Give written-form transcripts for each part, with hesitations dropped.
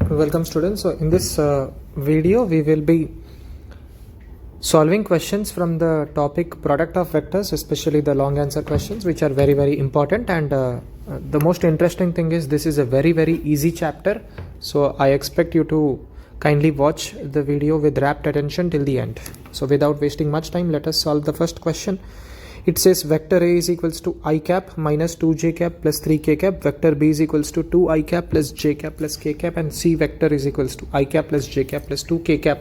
Welcome students. So in this video we will be solving questions from the topic product of vectors, especially the long answer questions, which are very important. And the most interesting thing is this is a very easy chapter, so I expect you to kindly watch the video with rapt attention till the end. So without wasting much time, let us solve the first question. It says vector A is equals to I cap minus 2j cap plus 3k cap, vector B is equals to 2I cap plus j cap plus k cap, and C vector is equals to I cap plus j cap plus 2k cap.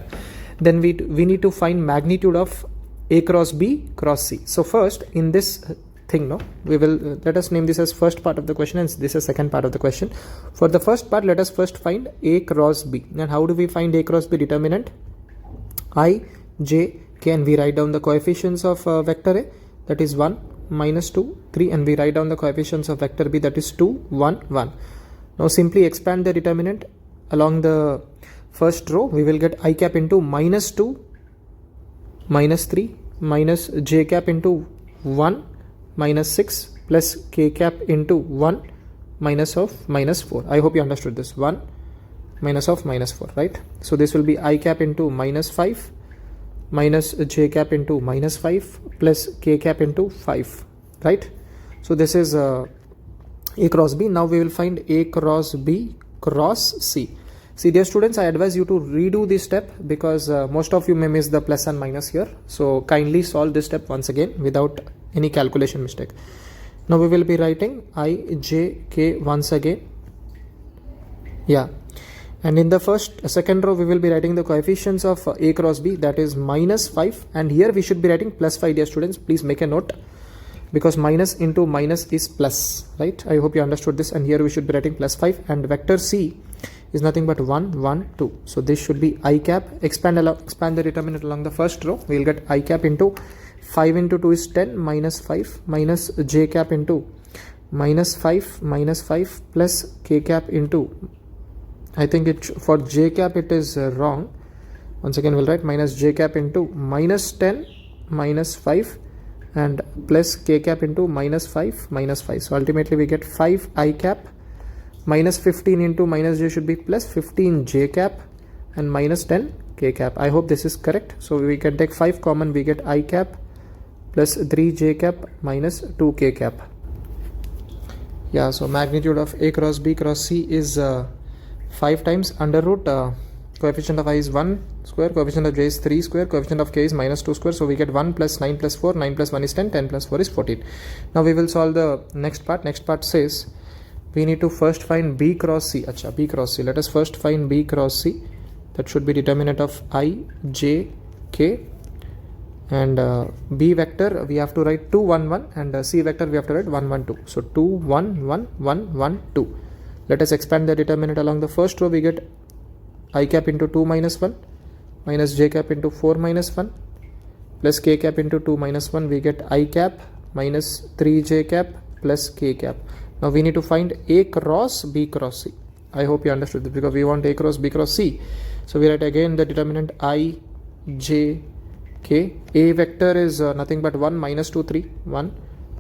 Then we need to find magnitude of A cross B cross C. So first in this thing, we will let us name this as first part of the question and this is second part of the question. For the first part, let us first find A cross B. And how do we find A cross B? Determinant I, j, k, and we write down the coefficients of vector A, that is 1, minus 2, 3, and we write down the coefficients of vector B, that is 2, 1, 1. Now simply expand the determinant along the first row. We will get I cap into minus 2, minus 3, minus j cap into 1, minus 6, plus k cap into 1, minus of minus 4. I hope you understood this. 1 minus of minus 4, right? So this will be I cap into minus 5, minus j cap into minus 5, plus k cap into 5, right? So this is A cross B. Now we will find A cross B cross C. See, dear students, I advise you to redo this step because most of you may miss the plus and minus here. So kindly solve this step once again without any calculation mistake. Now we will be writing I, j, k once again. Yeah. And in the second row, we will be writing the coefficients of A cross B, that is minus 5. And here we should be writing plus 5, dear students. Please make a note because minus into minus is plus, right? I hope you understood this. And here we should be writing plus 5. And vector C is nothing but 1, 1, 2. So this should be I cap. Expand the determinant along the first row. We will get I cap into 5 into 2 is 10, minus 5, minus j cap into minus 5 plus k cap into, I think for j cap it is wrong. Once again we'll write minus j cap into minus 10 minus 5 and plus k cap into minus 5 minus 5. So ultimately we get 5 I cap minus 15 into minus j should be plus 15 j cap and minus 10 k cap. I hope this is correct. So we can take 5 common, we get I cap plus 3 j cap minus 2 k cap. Yeah, so magnitude of A cross B cross C is 5 times under root coefficient of I is 1 square, coefficient of j is 3 square, coefficient of k is minus 2 square. So we get 1 plus 9 plus 4, 9 plus 1 is 10, 10 plus 4 is 14. Now we will solve the next part. Next part says we need to first find B cross C. Acha, B cross C. Let us first find B cross C. That should be determinant of I, j, k. And B vector we have to write 2, 1, 1 and C vector we have to write 1, 1, 2. So 2, 1, 1, 1, 1, 2. Let us expand the determinant along the first row. We get I cap into 2 minus 1 minus j cap into 4 minus 1 plus k cap into 2 minus 1. We get I cap minus 3 j cap plus k cap. Now we need to find A cross B cross C. I hope you understood this because we want A cross B cross C. So we write again the determinant I, j, k. A vector is nothing but 1 minus 2 3 1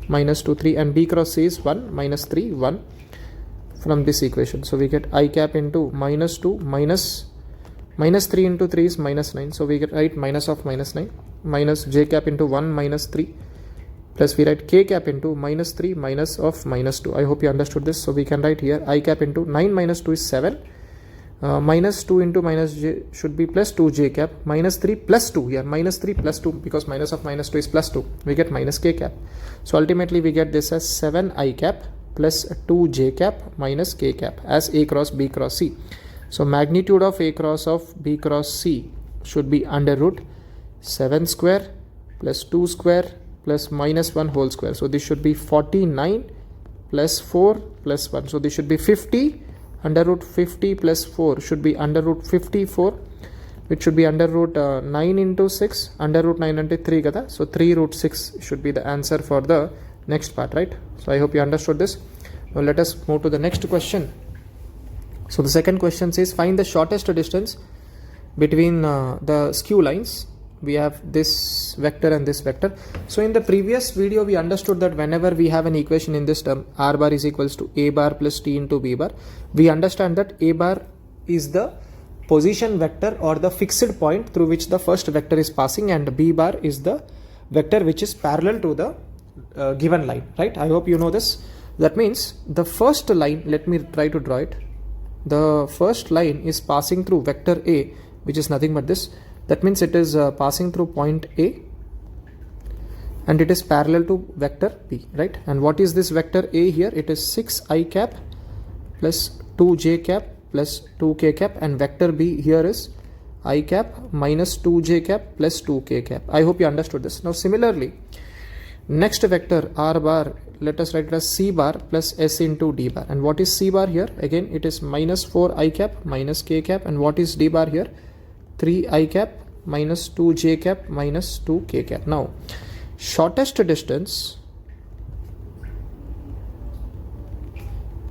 minus 2 3 and B cross C is 1 minus 3 1 from this equation. So we get I cap into minus 2 minus 3 into 3 is minus 9. So we get write minus of minus 9 minus j cap into 1 minus 3 plus we write k cap into minus 3 minus of minus 2. I hope you understood this. So we can write here I cap into 9 minus 2 is 7. Minus 2 into minus j should be plus 2 j cap, minus 3 plus 2 here, minus 3 plus 2 because minus of minus 2 is plus 2. We get minus k cap. So ultimately we get this as 7 I cap plus 2 j cap minus k cap as A cross B cross C. So magnitude of A cross of B cross C should be under root 7 square plus 2 square plus minus 1 whole square. So this should be 49 plus 4 plus 1. So this should be 50. Under root 50 plus 4 should be under root 54, which should be under root 9 into 6. Under root 9 into 3 kada. So 3 root 6 should be the answer for the next part, right? So I hope you understood this. Now let us move to the next question. So the second question says find the shortest distance between the skew lines. We have this vector and this vector. So in the previous video we understood that whenever we have an equation in this term r bar is equals to a bar plus t into b bar, we understand that a bar is the position vector or the fixed point through which the first vector is passing, and B bar is the vector which is parallel to the given line, right? I hope you know this. That means the first line, let me try to draw it. The first line is passing through vector A, which is nothing but this. That means it is passing through point A and it is parallel to vector B, right? And what is this vector A here? It is 6i cap plus 2j cap plus 2k cap, and vector B here is I cap minus 2j cap plus 2k cap. I hope you understood this. Now similarly, next vector R bar, let us write it as C bar plus S into D bar. And what is C bar here? Again, it is minus 4i cap minus k cap. And what is D bar here? 3i cap minus 2j cap minus 2k cap. Now, shortest distance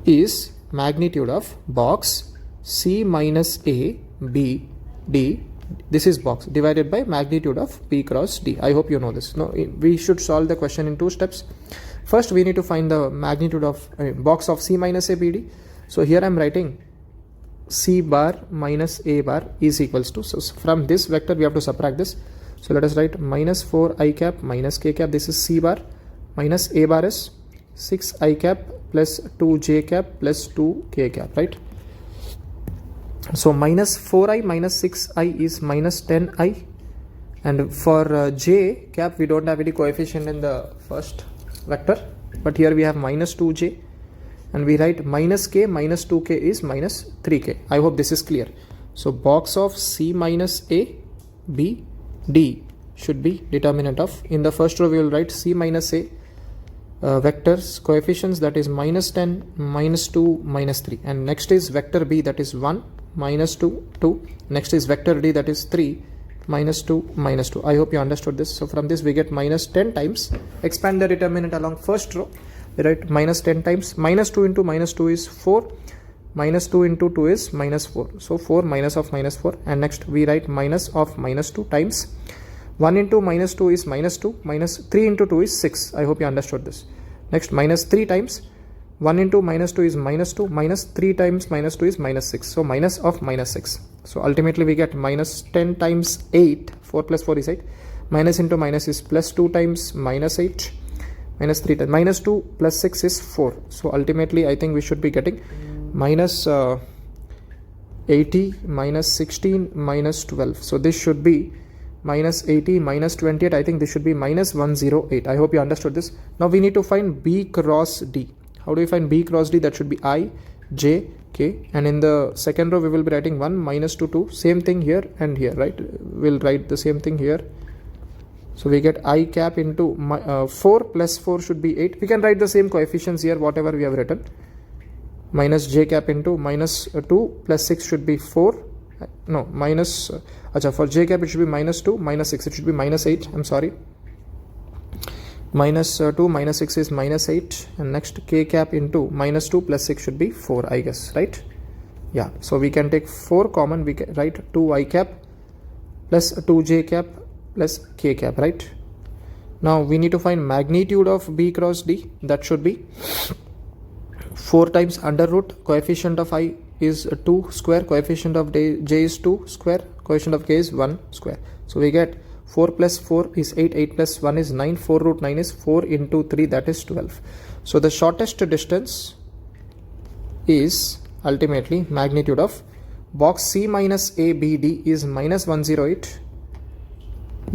is magnitude of box C minus A, B, D. This is box divided by magnitude of B cross D. I hope you know this. Now, we should solve the question in two steps. First, we need to find the magnitude of box of C minus A, B, D. So here I am writing C bar minus A bar is equals to, so from this vector we have to subtract this. So let us write minus 4i cap minus k cap. This is C bar, minus A bar is 6i cap plus 2j cap plus 2k cap, right? So minus 4i minus 6i is minus 10i, and for j cap we don't have any coefficient in the first vector, but here we have minus 2j, and we write minus k minus 2k is minus 3k. I hope this is clear. So box of C minus A, B, D should be determinant of, in the first row we will write C minus A vectors coefficients, that is minus 10, minus 2, minus 3, and next is vector B, that is 1, minus 2, 2, next is vector D, that is 3, minus 2, minus 2. I hope you understood this. So from this we get minus 10 times, expand the determinant along first row, we write minus 10 times, minus 2 into minus 2 is 4, minus 2 into 2 is minus 4, so 4 minus of minus 4, and next we write minus of minus 2 times 1 into minus 2 is minus 2, minus 3 into 2 is 6. I hope you understood this. Next minus 3 times 1 into minus 2 is minus 2, minus 3 times minus 2 is minus 6, so minus of minus 6. So ultimately we get minus 10 times 8, 4 plus 4 is 8, minus into minus is plus 2 times minus 8, minus 3 times minus 2 plus 6 is 4. So ultimately I think we should be getting minus 80 minus 16 minus 12. So this should be minus 80 minus 28. I think this should be minus 108. I hope you understood this. Now we need to find B cross D. How do we find B cross D? That should be I, J, K, and in the second row we will be writing 1, minus 2, 2, same thing here and here, right? We'll write the same thing here. So we get I cap into 4 plus 4 should be 8. We can write the same coefficients here, whatever we have written. Minus j cap into minus 2 plus 6 should be 4. No, minus, for j cap it should be minus 2, minus 6, it should be minus 8. I'm sorry. Minus 2 minus 6 is minus 8, and next k cap into minus 2 plus 6 should be 4, I guess, right? Yeah, so we can take 4 common, we can write 2i cap plus 2j cap plus k cap, right? Now we need to find magnitude of B cross D. That should be 4 times under root, coefficient of I is 2 square, coefficient of j is 2 square, coefficient of k is 1 square. So we get 4 plus 4 is 8, 8 plus 1 is 9, 4 root 9 is 4 into 3, that is 12. So the shortest distance is ultimately magnitude of box C minus A, B, D is minus 108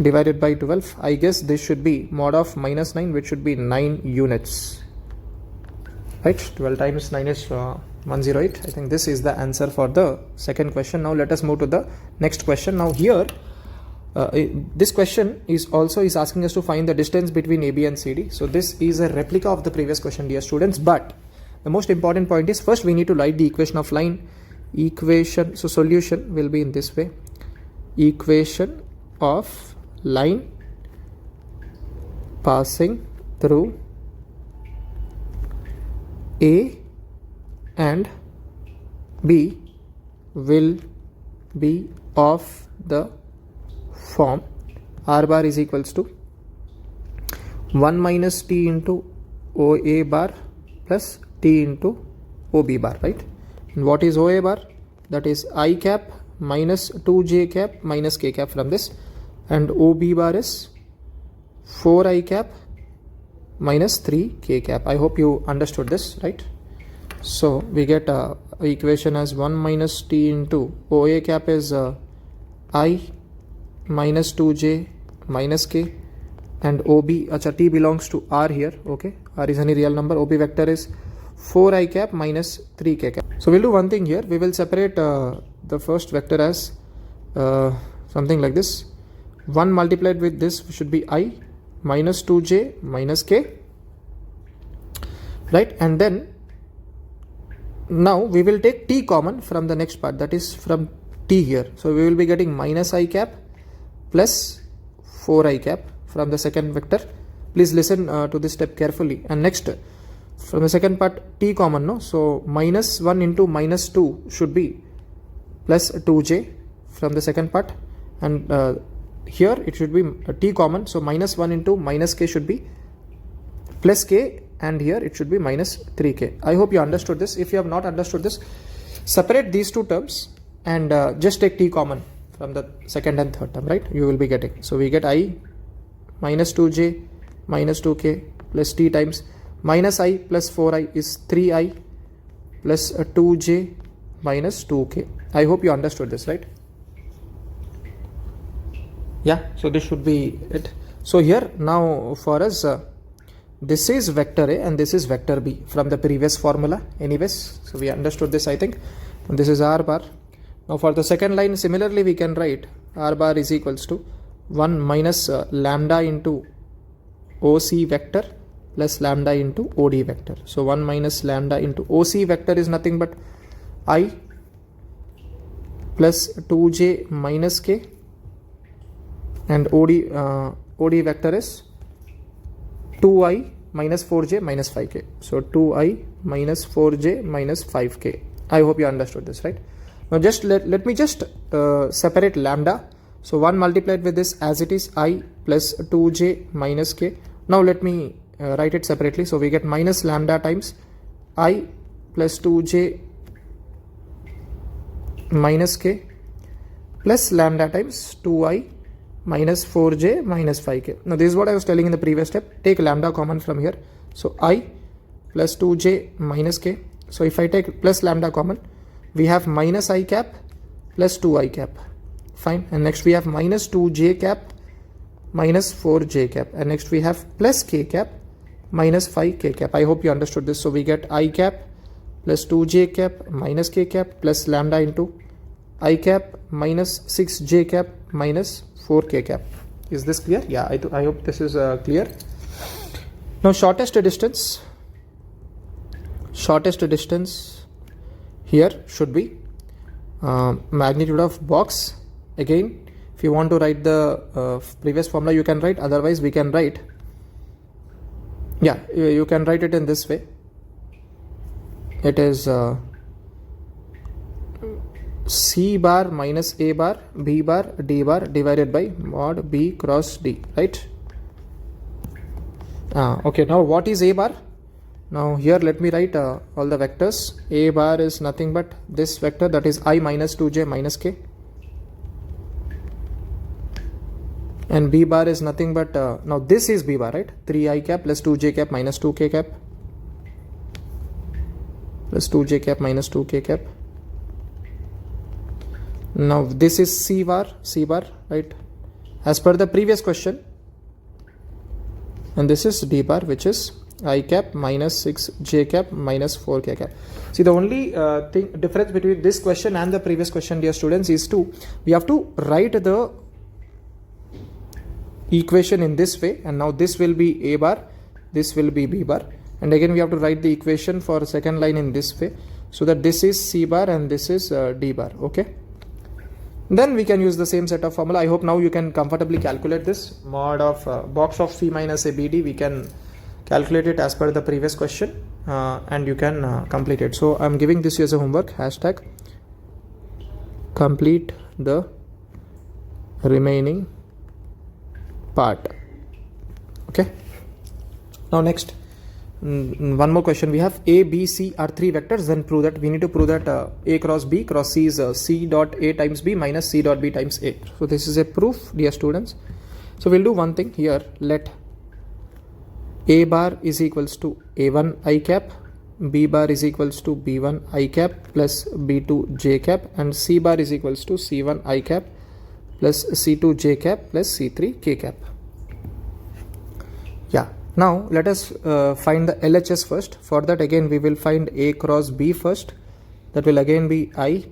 divided by 12. I guess this should be mod of minus 9, which should be 9 units. Right? 12 times 9 is 108. I think this is the answer for the second question. Now let us move to the next question. Now here, this question is asking us to find the distance between AB and CD. So this is a replica of the previous question, dear students. But the most important point is, first we need to write the equation of line. Equation, so solution will be in this way. Equation of line passing through A and B will be of the form R bar is equals to 1 minus T into OA bar plus T into OB bar, right? And what is OA bar? that is I cap minus 2j cap minus k cap from this, and OB bar is 4I cap minus 3k cap. I hope you understood this, right? So we get equation as 1 minus t into OA cap is I minus 2j minus k, and OB, t belongs to R here, okay? R is any real number. OB vector is 4I cap minus 3k cap. So we'll do one thing here. We will separate the first vector as something like this. 1 multiplied with this should be I minus 2j minus k, right? And then now we will take t common from the next part, that is from t here. So we will be getting minus I cap plus 4I cap from the second vector. Please listen to this step carefully. And next, from the second part, t common, no? So minus 1 into minus 2 should be plus 2j from the second part, and here it should be t common, so minus 1 into minus k should be plus k, and here it should be minus 3k. I hope you understood this. If you have not understood this, separate these two terms and just take t common from the second and third term, right? You will be getting, so we get I minus 2j minus 2k plus t times minus I plus 4I is 3I plus 2j minus 2k. I hope you understood this, right? Yeah, so this should be it. So here now for us, this is vector A and this is vector B from the previous formula anyways. So we understood this, I think. And this is R bar. Now for the second line, similarly we can write R bar is equals to 1 minus lambda into OC vector plus lambda into OD vector. So 1 minus lambda into OC vector is nothing but I plus 2j minus k, and OD vector is 2I minus 4j minus 5k. So 2I minus 4j minus 5k. I hope you understood this, right? Now just let me just separate lambda. So 1 multiplied with this as it is I plus 2j minus k. Now let me write it separately. So we get minus lambda times I plus 2j minus k plus lambda times 2I minus 4j minus 5k. Now this is what I was telling in the previous step. Take lambda common from here. So I plus 2j minus k. So if I take plus lambda common, we have minus I cap plus 2I cap. Fine. And next we have minus 2j cap minus 4j cap. And next we have plus k cap minus 5k cap. I hope you understood this. So we get I cap plus 2j cap minus k cap plus lambda into I cap minus 6j cap minus 4k cap. Is this clear? Yeah, I hope this is clear. Now shortest distance here should be magnitude of box. Again, if you want to write the previous formula, you can write. Otherwise we can write, yeah, you can write it in this way. It is C bar minus A bar B bar D bar divided by mod B cross D, right? Okay, now what is A bar? Now here let me write all the vectors. A bar is nothing but this vector, that is I minus 2j minus k, and B bar is nothing but now this is B bar, right? 3I cap plus 2j cap minus 2k cap plus 2j cap minus 2k cap. Now this is C bar, right, as per the previous question, and this is D bar, which is I cap minus 6j cap minus 4k cap. See, the only difference between this question and the previous question, dear students, is we have to write the equation in this way, and now this will be A bar, this will be B bar, and again we have to write the equation for second line in this way, so that this is C bar and this is D bar. Okay, then we can use the same set of formula. I hope now you can comfortably calculate this mod of box of C minus A B D. We can calculate it as per the previous question, and you can complete it. So I'm giving this as a homework. Hashtag complete the remaining part. Okay, now next One more question we have: A, B, C are three vectors, then prove that. We need to prove that A cross B cross C is C dot A times B minus C dot B times A. So this is a proof, dear students. So we'll do one thing here. Let A bar is equals to A1 I cap, B bar is equals to B1 I cap plus B2 J cap, and C bar is equals to C1 I cap plus C2 J cap plus C3 K cap. Yeah. Now let us find the LHS first. For that, again we will find A cross B first. That will again be I,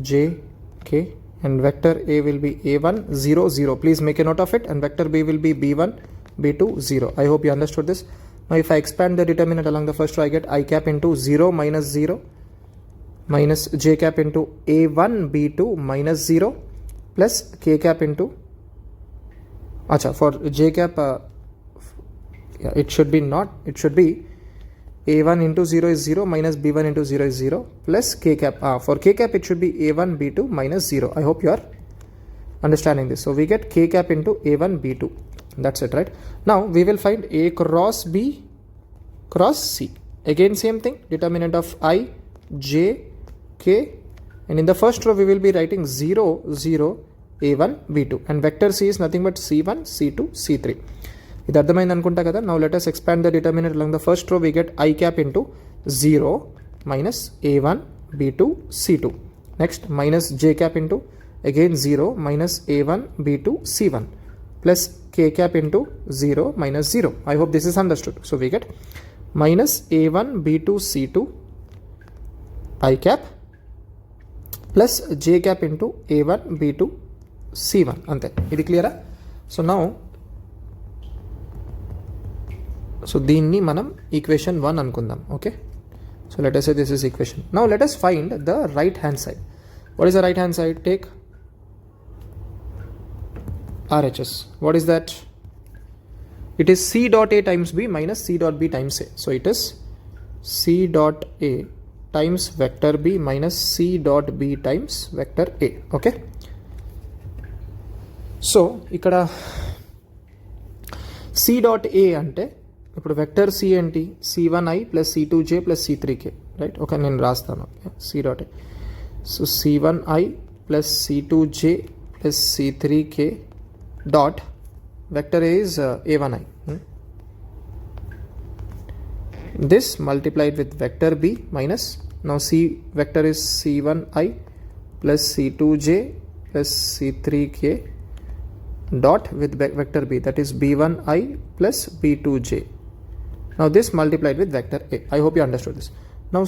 J, K, and vector A will be A1 0 0. Please make a note of it. And vector B will be B1 B2 0. I hope you understood this. Now if I expand the determinant along the first row, I get I cap into 0 minus 0 minus J cap into A1 B2 minus 0 plus K cap into for J cap it should be A1 into 0 is 0 minus B1 into 0 is 0 plus K cap. For K cap it should be A1 B2 minus 0. I hope you are understanding this. So we get K cap into A1 B2. That's it, right? Now we will find A cross B cross C. Again same thing, determinant of I, J, K, and in the first row we will be writing 0 0 A1 B2, and vector C is nothing but C1 C2 C3. ఇది అర్థమైంది అనుకుంటా కదా. Now let us expand the determinant along the first row. We get I cap into 0 minus A1 B2 C2. Next minus J cap into again 0 minus A1 B2 C1 plus K cap into 0 minus 0. I hope this is understood. So we get minus A1 B2 C2 I cap plus J cap into A1 B2 C1. అంతే. ఇది క్లియరా? So now దీన్ని మనం equation 1 అనుకుందాం. Okay, so let us say this is equation. Now let us find the right hand side. What is the right hand side? Take RHS. What is that? It is C dot A times B minus C dot B times A. So it is C dot A times vector B minus C dot B times vector A. Okay, so ఇక్కడ C dot A అంటే ఇప్పుడు vector C ఏంటి? C1I plus C2J plus C3K, right? Okay, నేను రాస్తాను. C dot A. So C1I plus C2J plus C3K dot vector A is A1I. This multiplied with vector B minus, now C vector is C1I plus C2J plus C3K dot with vector B, that is B1I plus B2J. Now this multiplied with vector A. I hope you understood this. Now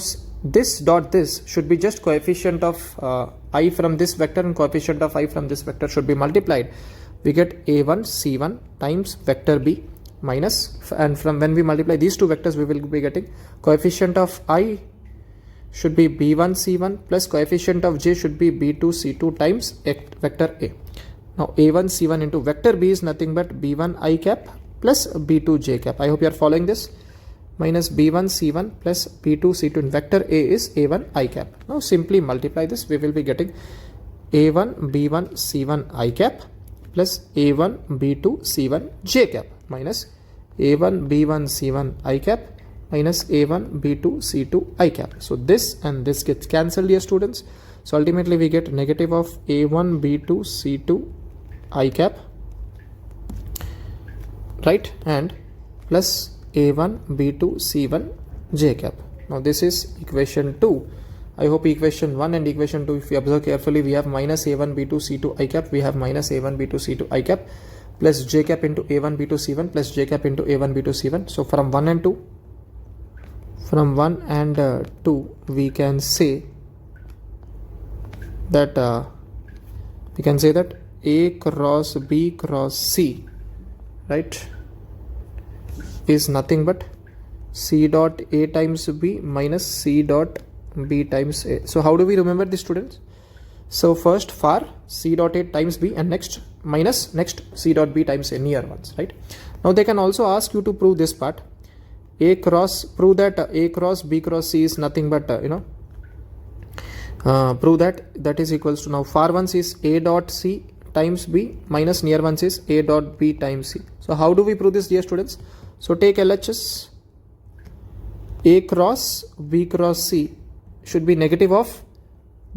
this dot this should be just coefficient of I from this vector and coefficient of I from this vector should be multiplied. We get A1 C1 times vector B minus, and from when we multiply these two vectors we will be getting coefficient of I should be B1 C1 plus coefficient of J should be B2 C2 times vector A. Now A1 C1 into vector B is nothing but B1 I cap plus B2 J cap. I hope you are following this. Minus B1 C1 plus B2 C2 in vector A is A1 I cap. Now simply multiply this. We will be getting A1 B1 C1 I cap plus A1 B2 C1 J cap minus A1 B1 C1 I cap minus A1 B2 C2 I cap. So this and this gets cancelled, dear students. So ultimately we get negative of A1 B2 C2 I cap, right, and plus A1 B2 C1 J cap. Now this is equation 2. I hope equation 1 and equation 2, if you observe carefully, we have minus A1 B2 C2 I cap, we have minus A1 B2 C2 I cap plus J cap into A1 B2 C1 plus J cap into A1 B2 C1. So from 1 and 2, from 1 and 2 we can say that A cross B cross C, right, is nothing but C dot A times B minus C dot B times A. So how do we remember this, students? So first for C dot A times B and next minus next C dot B times A, near ones, right? Now they can also ask you to prove this part. Prove that A cross B cross C is nothing but prove that is equals to, now far ones is A dot C times B minus near ones is A dot B times C. So how do we prove this, dear students? So take LHS. A cross B cross C should be negative of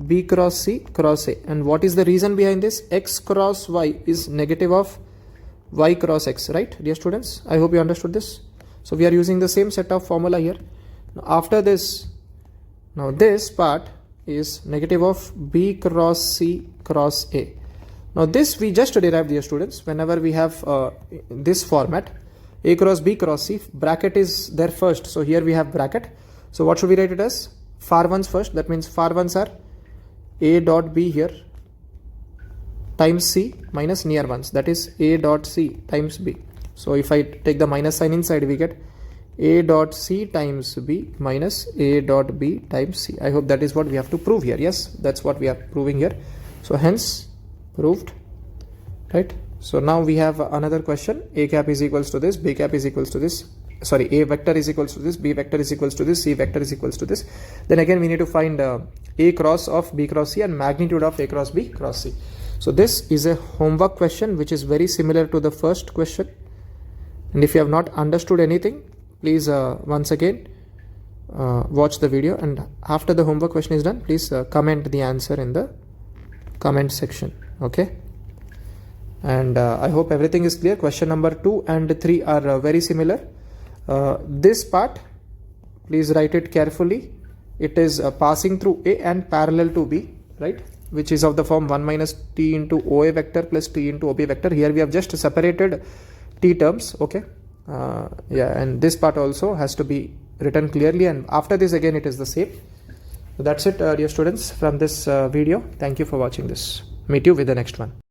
B cross C cross A. And what is the reason behind this? X cross Y is negative of Y cross X, right, dear students? I hope you understood this. So we are using the same set of formula here. Now after this, now this part is negative of B cross C cross A. Now this we just derived, dear students. Whenever we have this format, A cross B cross C, bracket is there first. So here we have bracket. So what should we write it as? Far ones first. That means far ones are A dot B here times C minus near ones. That is A dot C times B. So if I take the minus sign inside, we get A dot C times B minus A dot B times C. I hope that is what we have to prove here. Yes, that's what we are proving here. So hence proved, right? So now we have another question. A cap is equals to this, B cap is equals to this. Sorry, A vector is equals to this, B vector is equals to this, C vector is equals to this. Then again we need to find A cross of B cross C and magnitude of A cross B cross C. So this is a homework question which is very similar to the first question. And if you have not understood anything, please once again watch the video, and after the homework question is done, please comment the answer in the comment section. Okay, and I hope everything is clear. Question number 2 and 3 are very similar. This part, please write it carefully. It is passing through A and parallel to B, right, which is of the form 1 minus T into OA vector plus T into OB vector. Here we have just separated T terms. Okay, yeah, and this part also has to be written clearly, and after this again it is the same. So that's it, dear students, from this video. Thank you for watching this. Meet you with the next one.